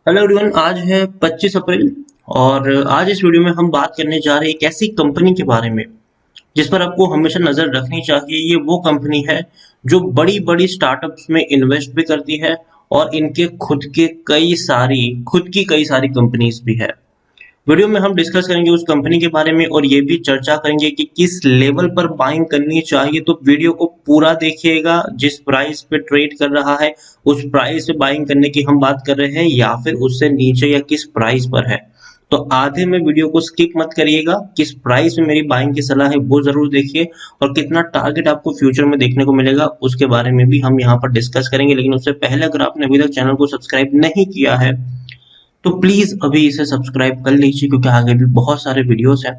Hello everyone, आज है 25 अप्रैल। और आज इस वीडियो में हम बात करने जा रहे हैं एक ऐसी कंपनी के बारे में जिस पर आपको हमेशा नजर रखनी चाहिए। ये वो कंपनी है जो बड़ी बड़ी स्टार्टअप्स में इन्वेस्ट भी करती है और इनके खुद की कई सारी कंपनीज भी है। वीडियो में हम डिस्कस करेंगे उस कंपनी के बारे में और ये भी चर्चा करेंगे कि किस लेवल पर बाइंग करनी चाहिए। तो वीडियो को पूरा देखिएगा। जिस प्राइस पे ट्रेड कर रहा है उस प्राइस पे बाइंग करने की हम बात कर रहे हैं या फिर उससे नीचे या किस प्राइस पर है। तो आधे में वीडियो को स्किप मत करिएगा। किस प्राइस में मेरी बाइंग की सलाह है वो जरूर देखिए और कितना टारगेट आपको फ्यूचर में देखने को मिलेगा उसके बारे में भी हम यहाँ पर डिस्कस करेंगे। लेकिन उससे पहले अगर आपने अभी तक चैनल को सब्सक्राइब नहीं किया है तो प्लीज अभी इसे सब्सक्राइब कर लीजिए, क्योंकि आगे भी बहुत सारे वीडियोस हैं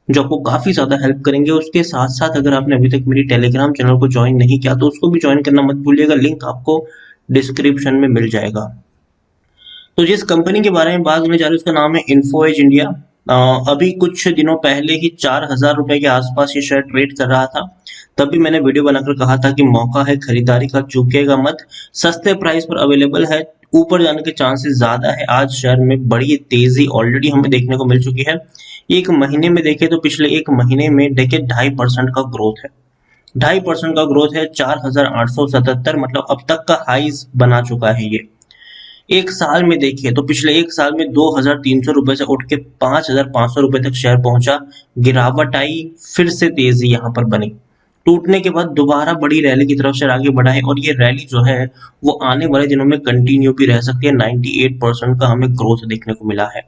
जो आपको काफी ज्यादा हेल्प करेंगे। उसके साथ साथ अगर आपने अभी तक मेरी टेलीग्राम चैनल को ज्वाइन नहीं किया तो उसको भी ज्वाइन करना मत भूलिएगा, लिंक आपको डिस्क्रिप्शन में मिल जाएगा। तो जिस कंपनी के बारे में बात करने जा रहे हैं उसका नाम है इन्फो एज इंडिया। अभी कुछ दिनों पहले ही 4,000 रुपए के आसपास ये शेयर ट्रेड कर रहा था। तब भी मैंने वीडियो बनाकर कहा था कि मौका है खरीदारी का, चूकिएगा मत। सस्ते प्राइस पर अवेलेबल है, ऊपर जाने के चांसेस ज्यादा है। आज शेयर में बड़ी तेजी ऑलरेडी हमें देखने को मिल चुकी है। एक महीने में देखें तो पिछले एक महीने में देखिए 2.5% का ग्रोथ है। 2.5% का ग्रोथ है। 4,877 मतलब अब तक का हाईज बना चुका है ये। एक साल में देखिए तो पिछले एक साल में 2,300 रुपए से उठ के 5,500 रुपए तक शेयर पहुंचा। गिरावट आई, फिर से तेजी यहाँ पर बनी। टूटने के बाद दोबारा बड़ी रैली की तरफ शेयर आगे बढ़ा है और ये रैली जो है वो आने वाले दिनों में कंटिन्यू भी रह सकती है। 98% का हमें ग्रोथ देखने को मिला है।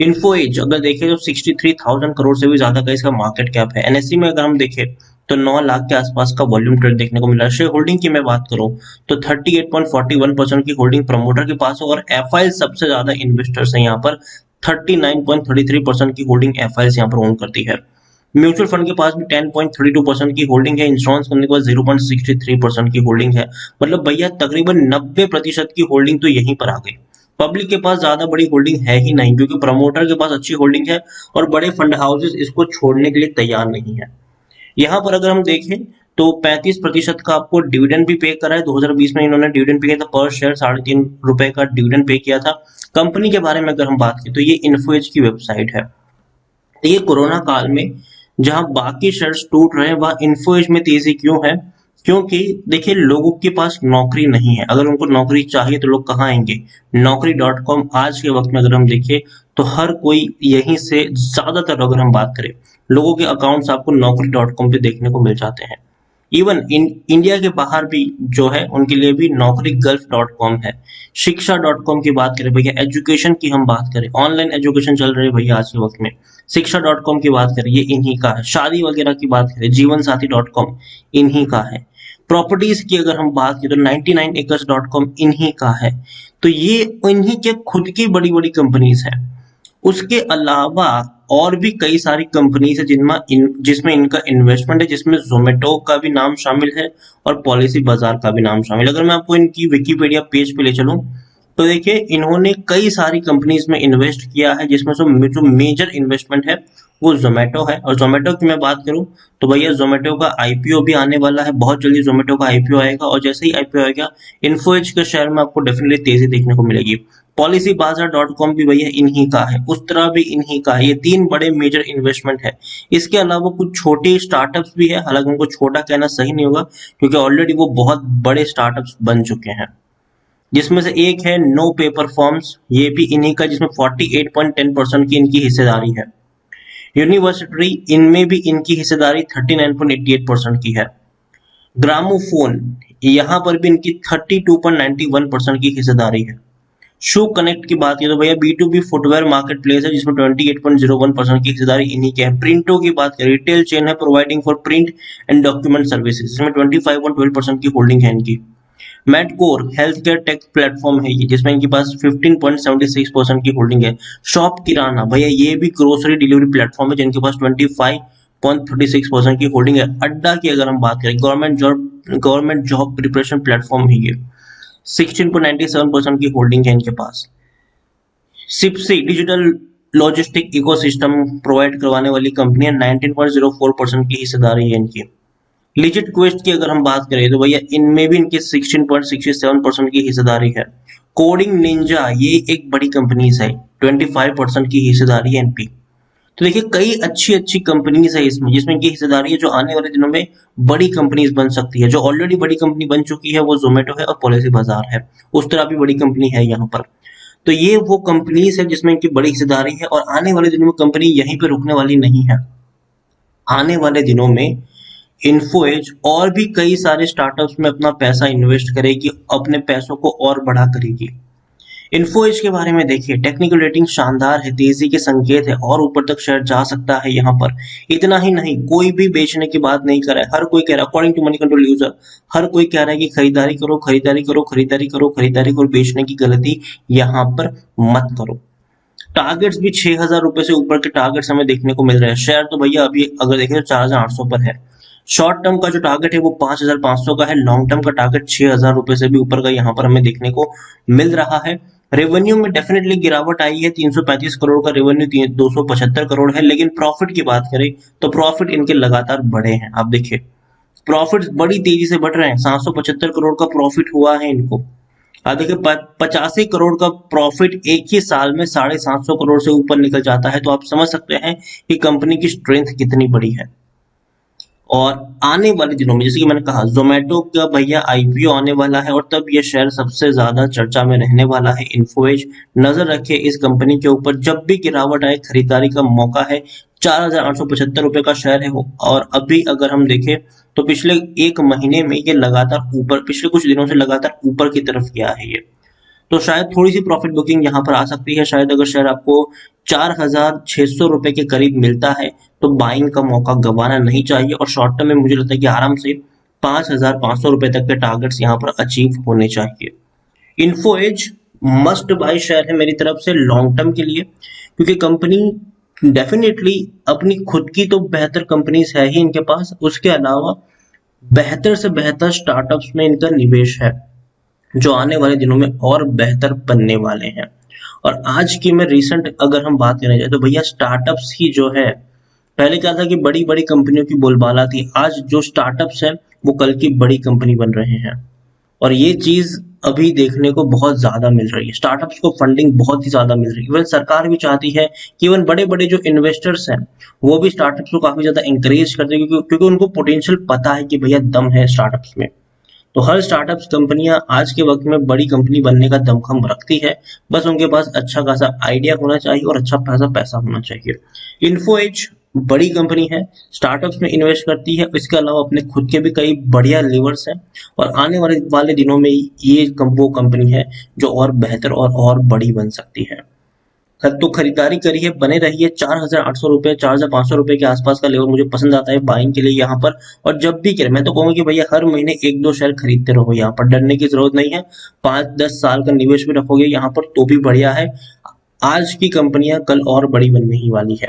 इन्फो एज अगर देखें तो 63,000 करोड़ से भी ज्यादा का इसका मार्केट कैप है। एनएससी में अगर हम देखें तो 9 लाख के आसपास का वॉल्यूम ट्रेड देखने को मिला है। शेयर होल्डिंग की मैं बात करूं तो 38.41% की होल्डिंग प्रमोटर के पास है और एफआईएल सबसे ज्यादा इन्वेस्टर्स हैं यहाँ पर। 39.33% की होल्डिंग एफआईएल यहाँ पर ओन करती है। म्यूचुअल फंड के पास भी 10.32% की होल्डिंग है। इंश्योरेंस कंपनी के पास 0.63% की होल्डिंग है। मतलब भैया तकरीबन 90% की होल्डिंग तो यहीं पर आ गई। पब्लिक के पास ज्यादा बड़ी होल्डिंग है ही नहीं, क्योंकि प्रमोटर के पास अच्छी होल्डिंग है और बड़े फंड हाउसेस इसको छोड़ने के लिए तैयार नहीं है। यहाँ पर अगर हम देखें तो 35% का आपको डिविडेंड भी पे करा है। 2020 में इन्होंने डिविडेंड पे किया था, पर शेयर 3.5 रुपए का डिविडेंड पे किया था। कंपनी के बारे में अगर हम बात करें तो ये इन्फोएज की वेबसाइट है। तो ये कोरोना काल में जहां बाकी शेयर्स टूट रहे हैं वहां इन्फोएज में तेजी क्यों है? क्योंकि देखिए लोगों के पास नौकरी नहीं है। अगर उनको नौकरी चाहिए तो लोग कहाँ आएंगे? नौकरी.com आज के वक्त में अगर हम देखें तो हर कोई यहीं से, ज्यादातर अगर हम बात करें लोगों के अकाउंट्स आपको नौकरी.com पे देखने को मिल जाते हैं। इवन इंडिया के बाहर भी जो है उनके लिए भी नौकरी गल्फ.com है। शिक्षा.com की बात करें भैया, एजुकेशन की हम बात करें, ऑनलाइन एजुकेशन चल रही है भैया आज के वक्त में, शिक्षा.com की बात करें ये इन्हीं का है। शादी वगैरह की बात करें जीवन साथी.com इन्हीं का है। प्रॉपर्टीज की अगर हम बात करें तो 99acres.com इन्हीं का है। तो ये इन्हीं के खुद की बड़ी बड़ी कंपनीज है। उसके अलावा और भी कई सारी कंपनीज है जिसमें इनका इन्वेस्टमेंट है, जिसमें जोमेटो का भी नाम शामिल है और पॉलिसी बाजार का भी नाम शामिल है। अगर मैं आपको इनकी विकिपीडिया पेज पे ले चलूं तो देखिए इन्होंने कई सारी कंपनीज में इन्वेस्ट किया है, जिसमें से जो मेजर इन्वेस्टमेंट है वो जोमेटो है। और जोमेटो की मैं बात करूं तो भैया जोमेटो का आईपीओ भी आने वाला है। बहुत जल्दी जोमेटो का आईपीओ आएगा और जैसे ही आईपीओ आएगा इन्फोएज के शेयर में आपको डेफिनेटली तेजी देखने को मिलेगी। पॉलिसी बाजार.com भी भैया इन्हीं का है, उस्तरा भी इन्हीं का है। ये तीन बड़े मेजर इन्वेस्टमेंट है। इसके अलावा कुछ छोटे स्टार्टअप्स भी है, हालांकि उनको छोटा कहना सही नहीं होगा क्योंकि ऑलरेडी वो बहुत बड़े स्टार्टअप्स बन चुके हैं। जिसमें से एक है नो पेपर फॉर्म्स, ये भी इन्हीं का, जिसमें 48.10% की इनकी हिस्सेदारी है। यूनिवर्सिटी, इनमें भी इनकी हिस्सेदारी 39.88% की है। ग्रामोफोन, यहाँ पर भी इनकी 32.91% की हिस्सेदारी है। शू कनेक्ट की बात की तो भैया B2B फुटवेयर मार्केट प्लेस है, जिसमें 28.01% की हिस्सेदारी इन्हीं की है। प्रिंटो की बात करें, रिटेल चेन है providing for print and document services, जिसमें 25.12% की होल्डिंग है इनकी। मेडकोर हेल्थ केयर टेक प्लेटफॉर्म है ये, जिसमें इनके पास 15.76% की होल्डिंग है। शॉप किराना भैया ये भी ग्रोसरी डिलीवरी प्लेटफॉर्म है जिनके पास 25.36% की होल्डिंग है। अड्डा की अगर हम बात करें, गवर्नमेंट जॉब प्रिपरेशन प्लेटफॉर्म है ये, 16.97% की होल्डिंग है इनके पास। सिप्सी डिजिटल लॉजिस्टिक इकोसिस्टम प्रोवाइड करवाने वाली कंपनी है, 19.04% की हिस्सेदारी है इनकी। लिजिट क्वेस्ट की अगर हम बात करें तो भैया इनमें भी इनकी 16.67% की हिस्सेदारी है। कोडिंग निंजा ये एक बड़ी कंपनी है, 25% की हिस्सेदारी है इनकी। तो देखिए कई अच्छी अच्छी कंपनीज है इसमें, जिसमें की हिस्सेदारी है जो आने वाले दिनों में बड़ी कंपनीज बन सकती है। जो ऑलरेडी बड़ी कंपनी बन चुकी है वो जोमेटो है और पॉलिसी बाजार है, उस तरह भी बड़ी कंपनी है यहाँ पर। तो ये वो कंपनीज है जिसमें इनकी बड़ी हिस्सेदारी है, और आने वाले दिनों में कंपनी यहीं पे रुकने वाली नहीं है। आने वाले दिनों में इन्फो एज और भी कई सारे स्टार्टअप्स में अपना पैसा इन्वेस्ट करेगी, अपने पैसों को और बढ़ा करेगी। इन्फो एज के बारे में देखिए, टेक्निकल रेटिंग शानदार है, तेजी के संकेत है और ऊपर तक शेयर जा सकता है यहाँ पर। इतना ही नहीं, कोई भी बेचने की बात नहीं कर रहा है, हर कोई कह रहा है according to Moneycontrol user, हर कोई कह रहा है कि खरीदारी करो खरीदारी करो खरीदारी करो खरीदारी करो, बेचने की गलती यहाँ पर मत करो। टारगेट्स भी 6,000 रुपए से ऊपर के टारगेट्स हमें देखने को मिल रहे हैं। शेयर तो भैया अभी अगर देखें तो 4,800 पर है। शॉर्ट टर्म का जो टारगेट है वो 5,500 का है, लॉन्ग टर्म का टारगेट 6,000 रुपए से भी ऊपर का यहाँ पर हमें देखने को मिल रहा है। रेवेन्यू में डेफिनेटली गिरावट आई है, 335 करोड़ का रेवेन्यू 275 करोड़ है, लेकिन प्रॉफिट की बात करें तो प्रॉफिट इनके लगातार बढ़े हैं। आप देखिए प्रॉफिट बड़ी तेजी से बढ़ रहे हैं, 775 करोड़ का प्रॉफिट हुआ है इनको। अब देखिए 85 करोड़ का प्रॉफिट एक ही साल में 750 करोड़ से ऊपर निकल जाता है, तो आप समझ सकते हैं कि कंपनी की स्ट्रेंथ कितनी बड़ी है। और आने वाले दिनों में जैसे कि मैंने कहा जोमेटो का भैया आईपीओ आने वाला है, और तब ये शेयर सबसे ज्यादा चर्चा में रहने वाला है। इन्फोएज नजर रखिए इस कंपनी के ऊपर, जब भी गिरावट आए खरीदारी का मौका है। 4,875 रुपए का शेयर है वो, और अभी अगर हम देखें तो पिछले एक महीने में ये लगातार ऊपर, पिछले कुछ दिनों से लगातार ऊपर की तरफ गया है ये। तो शायद थोड़ी सी प्रॉफिट बुकिंग यहाँ पर आ सकती है। शायद अगर शेयर आपको 4,600 रुपए के करीब मिलता है तो बाइंग का मौका गंवाना नहीं चाहिए, और शॉर्ट टर्म में मुझे लगता है कि आराम से 5,500 रुपए तक के टारगेट्स यहाँ पर अचीव होने चाहिए। Info edge must buy share है मेरी तरफ से लॉन्ग टर्म के लिए, क्योंकि कंपनी डेफिनेटली अपनी खुद की तो बेहतर कंपनीज है ही इनके पास, उसके अलावा बेहतर से बेहतर स्टार्टअप्स में इनका निवेश है जो आने वाले दिनों में और बेहतर बनने वाले हैं। और आज की मैं रिसेंट अगर हम बात करने जाए तो भैया स्टार्टअप्स ही जो है, पहले क्या था कि बड़ी बड़ी कंपनियों की बोलबाला थी, आज जो स्टार्टअप्स हैं वो कल की बड़ी कंपनी बन रहे हैं। और ये चीज अभी देखने को बहुत ज्यादा मिल रही है, स्टार्टअप्स को फंडिंग बहुत ही ज्यादा मिल रही है। इवन सरकार भी चाहती है कि इवन बड़े बड़े जो इन्वेस्टर्स हैं वो भी स्टार्टअप्स को काफी ज्यादा इंकरेज करते हैं, क्योंकि उनको पोटेंशियल पता है कि भैया दम है स्टार्टअप्स में। तो हर स्टार्टअप कंपनियां आज के वक्त में बड़ी कंपनी बनने का दमखम रखती है, बस उनके पास अच्छा खासा आइडिया होना चाहिए और अच्छा खासा पैसा होना चाहिए। इन्फो एज बड़ी कंपनी है, स्टार्टअप्स में इन्वेस्ट करती है, इसके अलावा अपने खुद के भी कई बढ़िया लेवर्स हैं, और आने वाले दिनों में ये वो कंपनी है जो और बेहतर और बड़ी बन सकती है। तो खरीदारी करिए, बने रहिए। 4,800 रुपए 4,500 रुपए के आसपास का लेवल मुझे पसंद आता है बाइंग के लिए यहाँ पर। और जब भी करें मैं तो कहूंगा कि भैया हर महीने 1-2 शेयर खरीदते रहो, यहाँ पर डरने की जरूरत नहीं है। 5-10 साल का निवेश भी रखोगे यहाँ पर तो भी बढ़िया है। आज की कंपनियां कल और बड़ी बनने ही वाली है।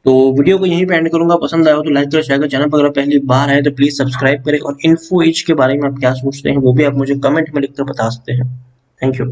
तो वीडियो को यहीं पे एंड करूंगा। पसंद आया हो तो लाइक करें, शेयर करें। चैनल पर अगर पहली बार आए तो प्लीज सब्सक्राइब करें, और इन्फो एज के बारे में आप क्या सोचते हैं वो भी आप मुझे कमेंट में लिखकर बता सकते हैं। Thank you.